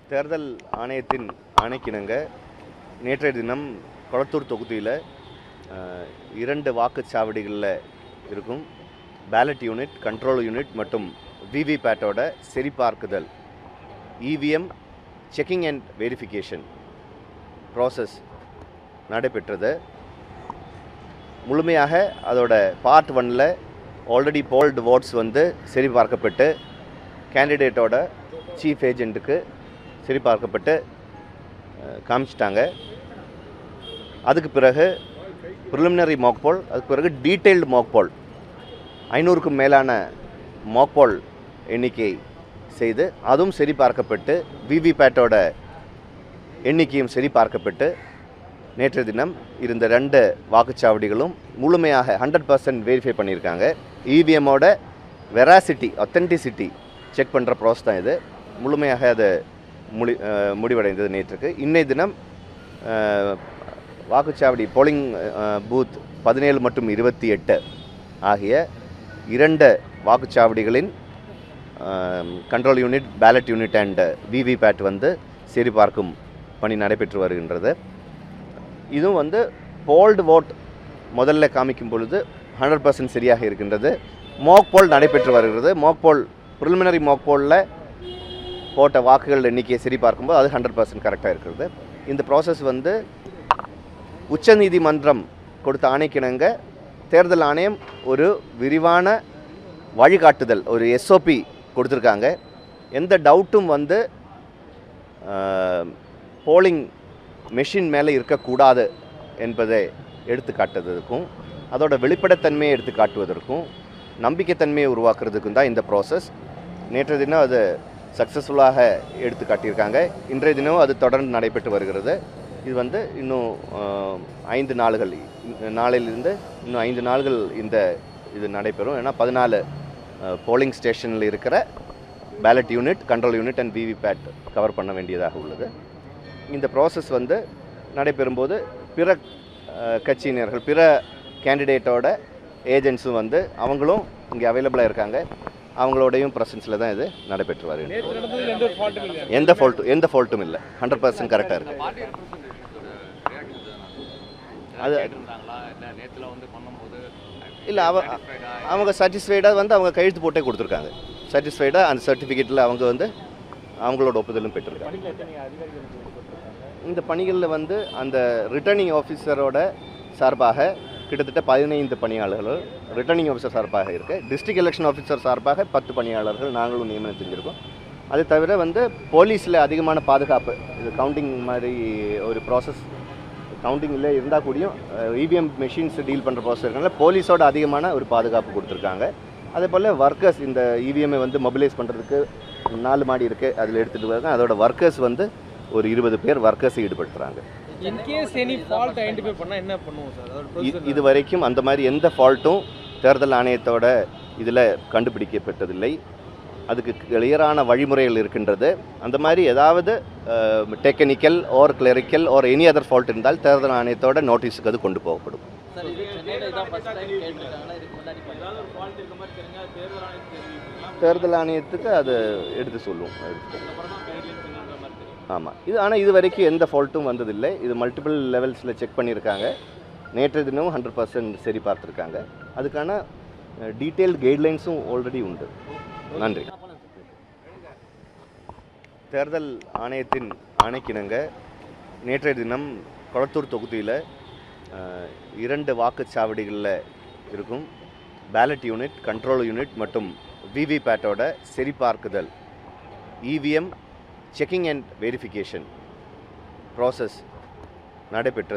தேர்தல் ஆணையத்தின் ஆணைக்கிணங்க நேற்றைய தினம் கொளத்தூர் தொகுதியில் 2 வாக்குச்சாவடிகளில் இருக்கும் பேலட் யூனிட், கண்ட்ரோல் யூனிட் மற்றும் விவிபேட்டோட சரிபார்க்குதல் EVM checking and verification process நடைபெற்றது. முழுமையாக அதோட பார்ட் 1ல் ஆல்ரெடி போல்டு ஓட்ஸ் சரிபார்க்கப்பட்டு கேண்டிடேட்டோட சீஃப் ஏஜெண்ட்டுக்கு சரிபார்க்கப்பட்டு காமிச்சிட்டாங்க. அதுக்கு பிறகு ப்ரிலிமினரி மாக் போல், அதுக்கு பிறகு டீட்டெயில்டு மாக் போல் 500க்கும் மேலான மாக் போல் எண்ணிக்கை செய்து அதுவும் சரிபார்க்கப்பட்டு விவிபேட்டோட எண்ணிக்கையும் சரிபார்க்கப்பட்டு நேற்றைய தினம் இருந்த 2 வாக்குச்சாவடிகளும் முழுமையாக 100% வெரிஃபை பண்ணியிருக்காங்க. இவிஎம்மோட வெராசிட்டி, ஒத்தென்டிசிட்டி செக் பண்ணுற ப்ராசஸ் தான் இது. முழுமையாக அது முடிவடைந்தது நேற்றுக்கு. இன்றைய தினம் வாக்குச்சாவடி போலிங் பூத் 17 மற்றும் 28 ஆகிய 2 வாக்குச்சாவடிகளின் control unit, ballot unit and VVPAT சரிபார்க்கும் பணி நடைபெற்று வருகின்றது. இதுவும் போல்டு ஓட் முதல்ல காமிக்கும் பொழுது 100% சரியாக இருக்கின்றது. மாக் போல் நடைபெற்று வருகிறது. மாக் போல், ப்ரிலிமினரி மாக் போலில் போட்ட வாக்குகள் எண்ணிக்கையை சரி பார்க்கும்போது அது 100% கரெக்டாக இருக்கிறது. இந்த ப்ராசஸ் உச்சநீதிமன்றம் கொடுத்த ஆணைக்கிணங்க தேர்தல் ஆணையம் ஒரு விரிவான வழிகாட்டுதல், ஒரு எஸ்ஓபி கொடுத்துருக்காங்க. எந்த டவுட்டும் போலிங் மெஷின் மேலே இருக்கக்கூடாது என்பதை எடுத்து காட்டுவதற்கும், அதோட வெளிப்படைத்தன்மையை எடுத்து காட்டுவதற்கும், நம்பிக்கைத்தன்மையை உருவாக்குறதுக்கும் தான் இந்த ப்ராசஸ். நேற்று தினம் அது சக்ஸஸ்ஃபுல்லாக எடுத்து காட்டியிருக்காங்க. இன்றைய தினம் அது தொடர்ந்து நடைபெற்று வருகிறது. இது இன்னும் 5 நாள்கள், நாளிலிருந்து இன்னும் 5 நாள்கள் இது நடைபெறும். ஏன்னா 14 போலிங் ஸ்டேஷனில் இருக்கிற ballot unit, control unit and VVPAT cover பண்ண வேண்டியதாக உள்ளது. இந்த ப்ராசஸ் நடைபெறும்போது பிற கட்சியினர்கள், பிற கேண்டிடேட்டோட ஏஜென்ட்ஸும் அவங்களும் இங்கே அவைலபிளாக இருக்காங்க. அவங்களோடையும் ப்ரெசன்ஸில் தான் இது நடைபெற்று வருது. எந்த ஃபால்ட்டும் இல்லை, 100% கரெக்டாக இருக்குது. அது இல்லை, அவங்க சாட்டிஸ்ஃபைடாக அவங்க கையெழுத்து போட்டே கொடுத்துருக்காங்க. சாட்டிஸ்ஃபைடாக அந்த சர்டிஃபிகேட்டில் அவங்க அவங்களோட ஒப்புதலும் பெற்றிருக்காங்க. இந்த பணிகளில் அந்த ரிட்டர்னிங் ஆஃபீஸரோட சார்பாக கிட்டத்தட்ட 15 பணியாளர்கள் ரிட்டர்னிங் ஆஃபீஸர் சார்பாக இருக்குது. டிஸ்ட்ரிக்ட் எலெக்ஷன் ஆஃபீஸர் சார்பாக 10 பணியாளர்கள் நாங்களும் நியமனம் செஞ்சுருக்கோம். அது தவிர போலீஸில் அதிகமான பாதுகாப்பு, இது கவுண்டிங் மாதிரி ஒரு ப்ராசஸ், கவுண்டிங்கில் இருந்தால் கூடியும் இவிஎம் மெஷின்ஸ் டீல் பண்ணுற ப்ராசஸ் இருக்கனால போலீஸோட அதிகமான ஒரு பாதுகாப்பு கொடுத்துருக்காங்க. அதே போல் ஒர்க்கர்ஸ், இந்த இவிஎம்ஐ மொபிலைஸ் பண்ணுறதுக்கு 4 மாடி இருக்குது, அதில் எடுத்துகிட்டு வராங்க. அதோட ஒர்க்கர்ஸ் ஒரு 20 பேர் ஒர்க்கர்ஸை ஈடுபடுத்துகிறாங்க. இது வரைக்கும் அந்த மாதிரி எந்த ஃபால்ட்டும் தேர்தல் ஆணையத்தோட இதில் கண்டுபிடிக்கப்பட்டதில்லை. அதுக்கு கிளியரான வழிமுறைகள் இருக்கின்றது. அந்த மாதிரி ஏதாவது technical or clerical or any other fault இருந்தால் தேர்தல் ஆணையத்தோட நோட்டீஸுக்கு அது கொண்டு போகப்படும். தேர்தல் ஆணையத்துக்கு அது எடுத்து சொல்லுவோம். ஆமாம், இது வரைக்கும் எந்த ஃபால்ட்டும் வந்ததில்லை. இது மல்டிபிள் லெவல்ஸில் செக் பண்ணியிருக்காங்க. நேற்று தினமும் 100% சரி பார்த்துருக்காங்க. அதுக்கான டீட்டெயில்டு கைட்லைன்ஸும் ஆல்ரெடி உண்டு. நன்றி. தேர்தல் ஆணையத்தின் ஆணைக்கிணங்க நேற்றைய தினம் கொளத்தூர் தொகுதியில் 2 வாக்குச்சாவடிகளில் இருக்கும் பேலட் யூனிட், கண்ட்ரோல் யூனிட் மற்றும் விவிபேட்டோட சரிபார்க்குதல் EVM checking and verification process நடைபெற்றது.